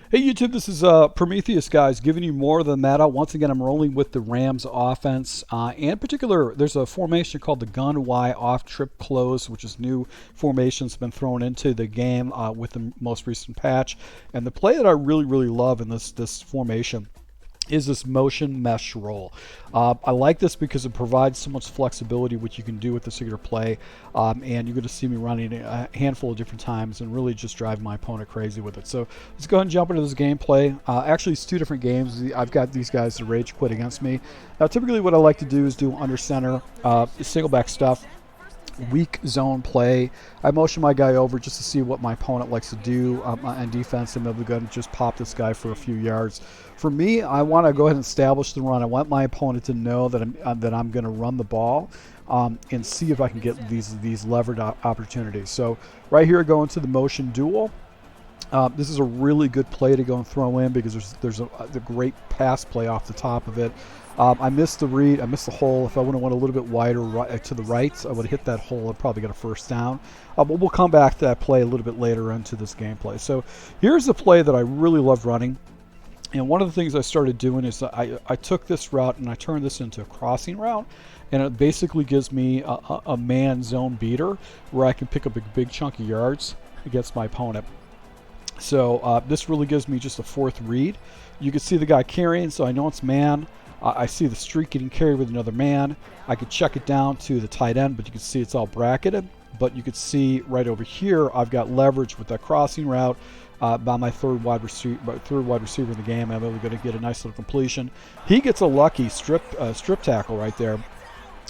Hey YouTube, this is Prometheus, guys, giving you more of the meta. Once again, I'm rolling with the Rams offense. In particular, there's a formation called the gun Y off trip close, which is new formation that's been thrown into the game with the most recent patch. And the play that I really love in this formation is this motion mesh roll. I like this because it provides so much flexibility, which you can do with this particular play, and you're going to see me running a handful of different times and really just drive my opponent crazy with it. So let's go ahead and jump into this gameplay. Actually, it's two different games. I've got these guys that rage quit against me. Now, typically what I like to do is do under center, single back stuff, weak zone play. I motion my guy over just to see what my opponent likes to do on defense, and maybe go and just pop this guy for a few yards. For me, I want to go ahead and establish the run. I want my opponent to know that I'm going to run the ball and see if I can get these levered opportunities. So right here, going to the motion duel. This is a really good play to go and throw in because there's a great pass play off the top of it. I missed the read. I missed the hole. If I would have went a little bit wider to the right, I would have hit that hole and probably got a first down. But we'll come back to that play a little bit later into this gameplay. So here's the play that I really love running. And one of the things I started doing is I took this route and I turned this into a crossing route. And it basically gives me a man zone beater where I can pick up a big chunk of yards against my opponent. So this really gives me just a fourth read. You can see the guy carrying, so I know it's man. I see the streak getting carried with another man. I could check it down to the tight end, but you can see it's all bracketed. But you can see right over here, I've got leverage with that crossing route by my third wide receiver in the game. I'm able to get a nice little completion. He gets a lucky strip tackle right there.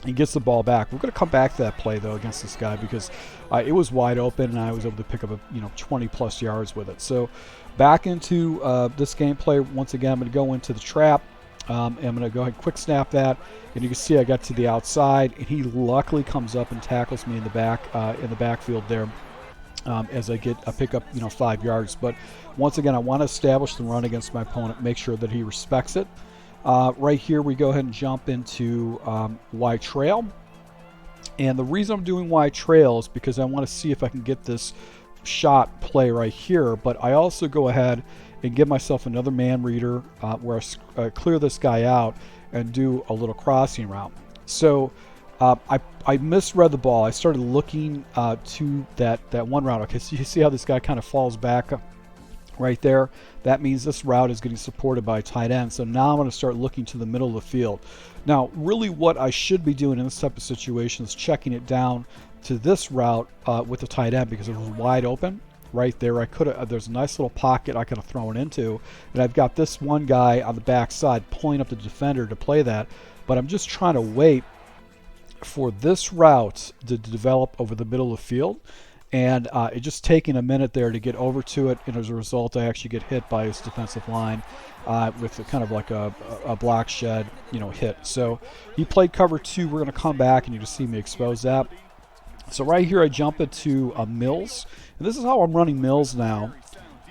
He gets the ball back. We're going to come back to that play though against this guy because it was wide open and I was able to pick up 20 plus yards with it. So back into this gameplay once again. I'm going to go into the trap. I'm going to go ahead and quick snap that, and you can see I got to the outside, and he luckily comes up and tackles me in the backfield there as I pick up 5 yards. But once again, I want to establish the run against my opponent, make sure that he respects it. Right here, we go ahead and jump into Y trail, and the reason I'm doing Y trail is because I want to see if I can get this shot play right here. But I also go ahead and give myself another man reader where I clear this guy out and do a little crossing route. So I misread the ball. I started looking to that one route. Okay, so you see how this guy kind of falls back right there? That means this route is getting supported by a tight end. So now I'm going to start looking to the middle of the field. Now, really what I should be doing in this type of situation is checking it down to this route with the tight end because it was wide open. Right there, there's a nice little pocket I could have thrown into, and I've got this one guy on the back side pulling up the defender to play that, but I'm just trying to wait for this route to develop over the middle of the field, and it's just taking a minute there to get over to it, and as a result, I actually get hit by his defensive line with kind of like a block shed, hit. So he played cover 2. We're going to come back, and you just see me expose that. So right here, I jump into Mills, and this is how I'm running Mills now.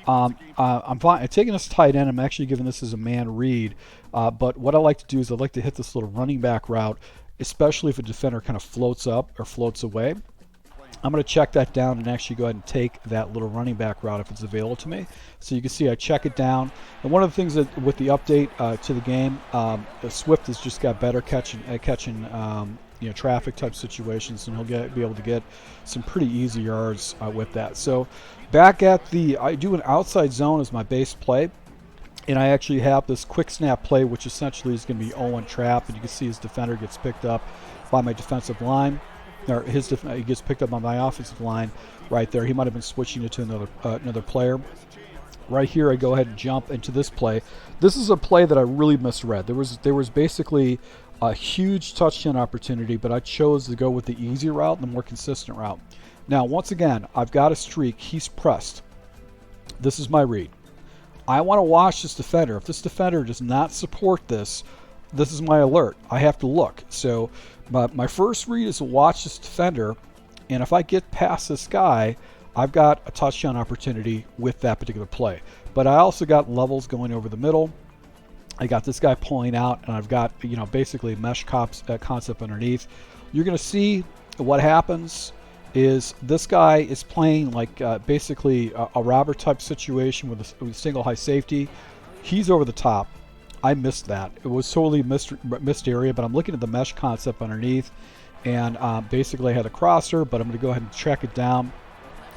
I'm taking this tight end. I'm actually giving this as a man read, but what I like to do is I like to hit this little running back route, especially if a defender kind of floats up or floats away. I'm going to check that down and actually go ahead and take that little running back route if it's available to me. So you can see I check it down. And one of the things that with the update to the game, Swift has just got better catching traffic type situations, and he'll be able to get some pretty easy yards with that. So back at I do an outside zone as my base play, and I actually have this quick snap play, which essentially is going to be 0-1 trap, and you can see his defender gets picked up by my defensive line. Or he gets picked up on my offensive line right there. He might have been switching it to another player. Right here, I go ahead and jump into this play. This is a play that I really misread. There was basically a huge touchdown opportunity, but I chose to go with the easy route, the more consistent route. Now, once again, I've got a streak. He's pressed. This is my read. I want to watch this defender. If this defender does not support this is my alert. I have to look. So my first read is to watch this defender, and if I get past this guy, I've got a touchdown opportunity with that particular play. But I also got levels going over the middle. I got this guy pulling out, and I've got basically mesh concept underneath. You're going to see what happens is this guy is playing like basically a robber type situation with a single high safety. He's over the top. I missed that. It was totally missed area, but I'm looking at the mesh concept underneath, and basically I had a crosser, but I'm going to go ahead and track it down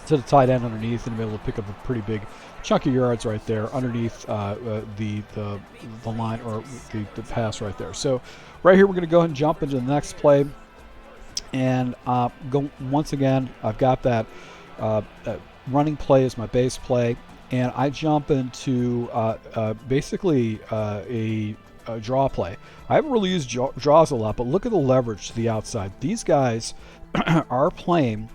to the tight end underneath and be able to pick up a pretty big chunk of yards right there underneath the line, or the pass right there. So right here we're going to go ahead and jump into the next play, and go once again. I've got that running play as my base play, and I jump into basically a draw play. I haven't really used draws a lot, but look at the leverage to the outside. These guys are playing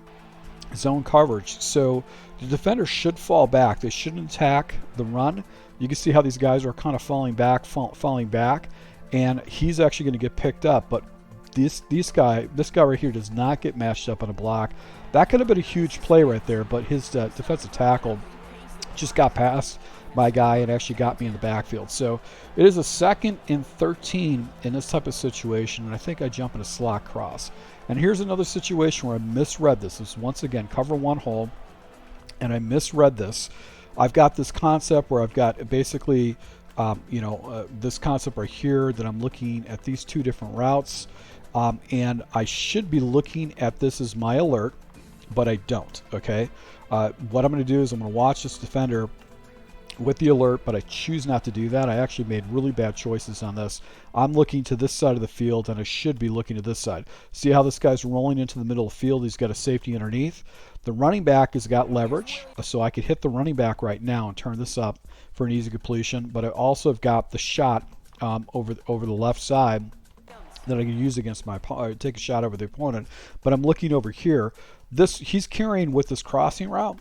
zone coverage, so the defender should fall back. They shouldn't attack the run. You can see how these guys are kind of falling back, and he's actually going to get picked up. But this guy right here does not get mashed up on a block. That could have been a huge play right there, but his defensive tackle just got past my guy and actually got me in the backfield. So it is a 2nd and 13 in this type of situation, and I think I jump in a slot cross. And here's another situation where I misread this. This is once again cover one hole, and I misread this. I've got this concept where I've got basically this concept right here that I'm looking at these two different routes, and I should be looking at this as my alert, but I don't. Okay, what I'm going to do is I'm going to watch this defender with the alert, but I choose not to do that. I actually made really bad choices on this. I'm looking to this side of the field, and I should be looking to this side. See how this guy's rolling into the middle of the field? He's got a safety underneath. The running back has got leverage, so I could hit the running back right now and turn this up for an easy completion, but I also have got the shot over the left side that I can use against my opponent, take a shot over the opponent. But I'm looking over here. He's carrying with this crossing route.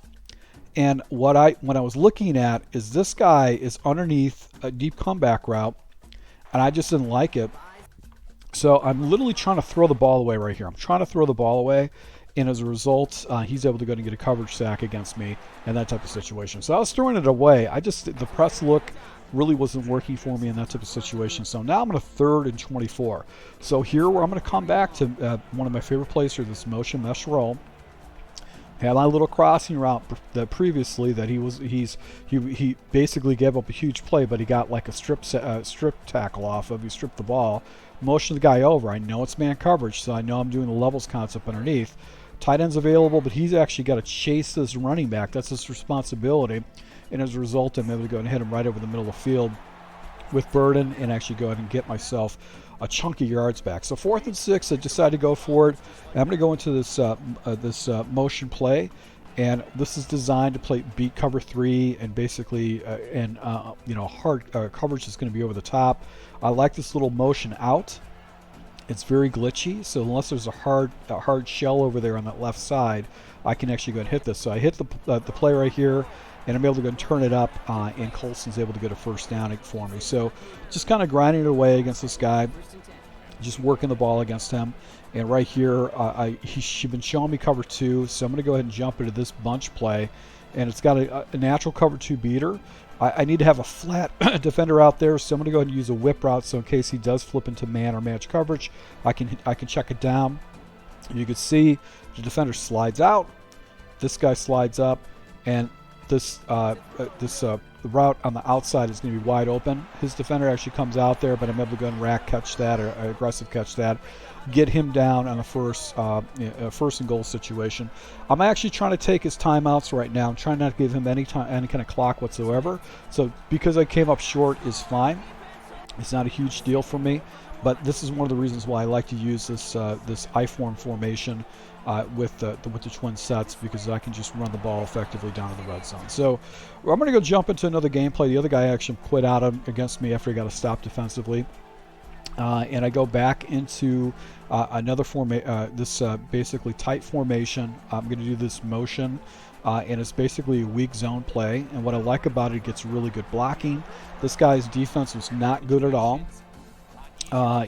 And when I was looking at is this guy is underneath a deep comeback route, and I just didn't like it. So I'm literally trying to throw the ball away right here. I'm trying to throw the ball away, and as a result, he's able to go and get a coverage sack against me in that type of situation. So I was throwing it away. The press look really wasn't working for me in that type of situation. So now I'm on a 3rd and 24. So here where I'm going to come back to one of my favorite plays here, this motion mesh roll. Had my little crossing route that previously that he basically gave up a huge play, but he got like a strip tackle off of. He stripped the ball, motioned the guy over. I know it's man coverage, so I know I'm doing the levels concept underneath. Tight end's available, but he's actually got to chase this running back. That's his responsibility, and as a result, I'm able to go and hit him right over the middle of the field with burden and actually go ahead and get myself a chunk of yards back. So 4th and 6, I decided to go for it. I'm going to go into this motion play, and this is designed to beat cover 3 and basically hard coverage is going to be over the top. I like this little motion out. It's very glitchy, so unless there's a hard shell over there on that left side, I can actually go and hit this. So I hit the play right here, and I'm able to go and turn it up, and Colson's able to get a first down for me. So just kind of grinding it away against this guy, just working the ball against him. And right here, she's been showing me cover 2, so I'm going to go ahead and jump into this bunch play, and it's got a natural cover 2 beater. I need to have a flat defender out there, so I'm going to go ahead and use a whip route, so in case he does flip into man or match coverage, I can check it down. You can see the defender slides out, this guy slides up, and this route on the outside is going to be wide open. His defender actually comes out there, but I'm able to go and rack catch that, or aggressive catch that, get him down on a first and goal situation. I'm actually trying to take his timeouts right now. I'm trying not to give him any kind of clock whatsoever. So because I came up short is fine. It's not a huge deal for me, but this is one of the reasons why I like to use this I-form formation with the twin sets, because I can just run the ball effectively down to the red zone. So I'm going to go jump into another gameplay. The other guy actually quit out against me after he got a stop defensively. And I go back into another basically tight formation. I'm going to do this motion, and it's basically a weak zone play. And what I like about it gets really good blocking. This guy's defense was not good at all.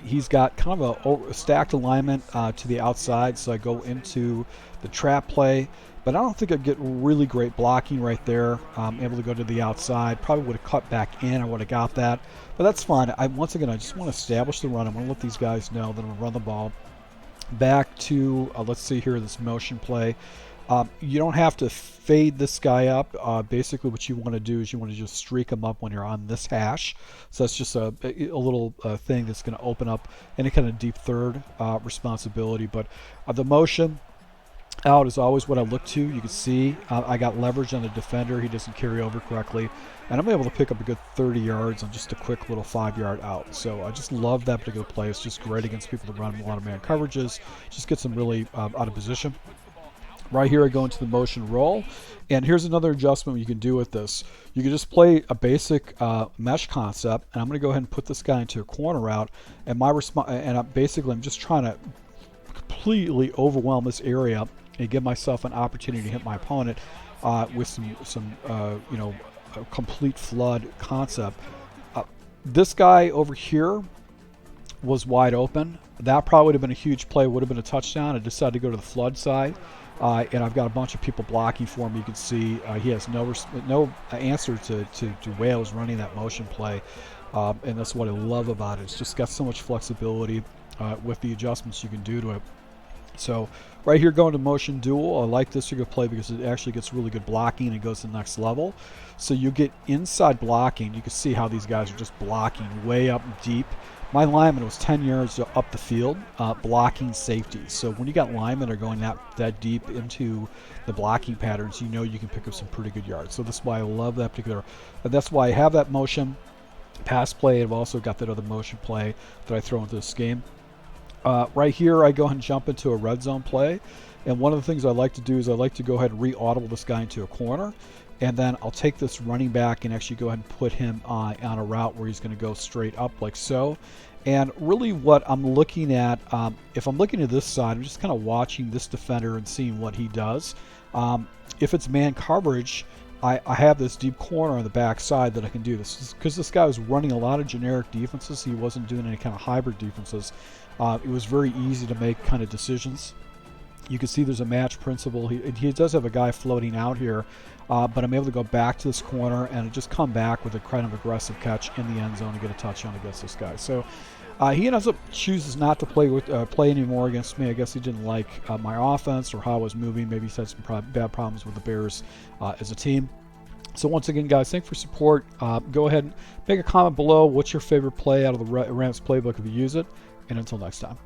He's got kind of a stacked alignment to the outside, so I go into the trap play. But I don't think I'd get really great blocking right there. I'm able to go to the outside. Probably would have cut back in. I would have got that. But that's fine. Once again, I just want to establish the run. I want to let these guys know that I'm going to run the ball. back to, let's see here, this motion play. You don't have to fade this guy up. Basically what you want to do is you want to just streak him up when you're on this hash. So that's just a little thing that's going to open up any kind of deep third responsibility. But the motion out is always what I look to. You can see I got leverage on the defender. He doesn't carry over correctly. And I'm able to pick up a good 30 yards on just a quick little 5-yard out. So I just love that particular play. It's just great against people that run a lot of man coverages. Just gets them really out of position. Right here I go into the motion roll, and here's another adjustment you can do with this. You can just play a basic mesh concept, and I'm going to go ahead and put this guy into a corner route, and I'm just trying to completely overwhelm this area and give myself an opportunity to hit my opponent with some a complete flood concept. This guy over here was wide open. That probably would have been a huge play, would have been a touchdown. I decided to go to the flood side. And I've got a bunch of people blocking for him. You can see he has no answer to Wales running that motion play, and that's what I love about it. It's just got so much flexibility with the adjustments you can do to it. So right here, going to motion duel. I like this particular play because it actually gets really good blocking and goes to the next level. So you get inside blocking. You can see how these guys are just blocking way up deep. My lineman was 10 yards up the field, blocking safeties. So when you got linemen that are going that deep into the blocking patterns, you know you can pick up some pretty good yards. So that's why I love that particular, and that's why I have that motion pass play. I've also got that other motion play that I throw into this game. Right here, I go ahead and jump into a red zone play. And one of the things I like to do is I like to go ahead and re-audible this guy into a corner. And then I'll take this running back and actually go ahead and put him on a route where he's going to go straight up like so. And really what I'm looking at, if I'm looking at this side, I'm just kind of watching this defender and seeing what he does. If it's man coverage, I have this deep corner on the back side that I can do this. Because this guy was running a lot of generic defenses. He wasn't doing any kind of hybrid defenses. It was very easy to make kind of decisions. You can see there's a match principle. He does have a guy floating out here, but I'm able to go back to this corner and just come back with a kind of aggressive catch in the end zone to get a touchdown against this guy. So he ends up chooses not to play anymore against me. I guess he didn't like my offense or how I was moving. Maybe he's had some bad problems with the Bears as a team. So once again, guys, thanks for support. Go ahead and make a comment below. What's your favorite play out of the Rams playbook if you use it? And until next time.